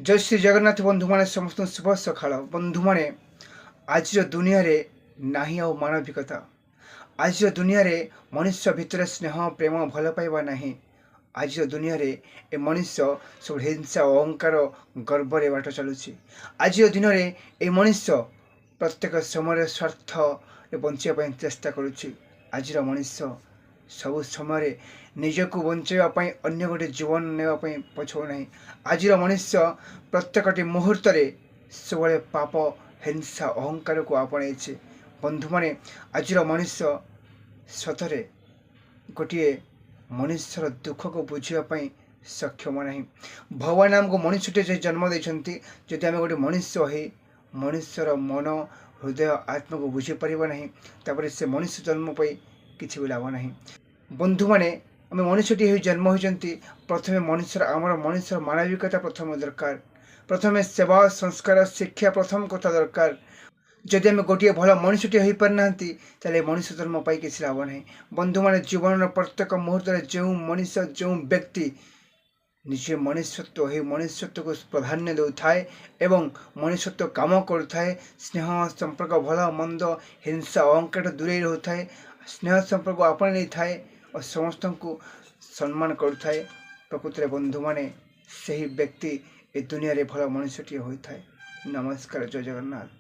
जय श्री जगन्नाथ बंधु मैंने समस्त शुभ सकाल बंधु मैंने आज दुनिया रे नाही आ मानविकता आज दुनिया रे मनुष्य भितर स्नेह प्रेम भल पाइबा नहीं। आज दुनिया रे ए मनुष्य सब हिंसा अहंकार गर्व रे बाट चलुची। आज दिन रे ए मनुष्य प्रत्येक समय स्वार्थ बंचापी चेष्टा करुच्ची। आज मनुष्य सब समय निजक बचाई अन्य गोटे जीवन नापी पछुना। आज मनुष्य प्रत्येक मुहूर्त सब पाप हिंसा अहंकार को आपणे। बंधु मैंने आज मनुष्य सतरे गोटे मनुष्यर दुख को बुझापी सक्षम ना। भगवान आमको मनुष्यटे जन्म देती जदि आम गोटे मनुष्य हो मनुष्यर मन हृदय आत्मा को बुझीपर ना से मनुष्य जन्म पाई किसी भी लाभ ना। बंधु मैंने आम मनुष्यटी जन्म होती प्रथम मनुष्यर आमर मनुष्यर मानविकता प्रथम दरकार। प्रथम सेवा संस्कार शिक्षा प्रथम कथा दरकार। जदि आम गोटे भल मनुष्यटी हो पारना ताले मनुष्य जन्म पाई किसी लाभ ना। बंधु मैंने जीवन प्रत्येक मुहूर्त जो मनुष्य जो व्यक्ति निजे मनुष्यत्व हो मनुष्यत्व को प्राधान्य दे थाए एवं मनुष्यत्व काम करुए। स्नेह संपर्क भल मंद हिंसा अहंकार दूरे रोता है। स्नेह संपर्क आपण नहीं थाए और समस्त को सम्मान करुए। प्रकृति बंधु मैंने से ही व्यक्ति ए दुनिया रे भल मनुष्यटी होता है। नमस्कार, जय जगन्नाथ।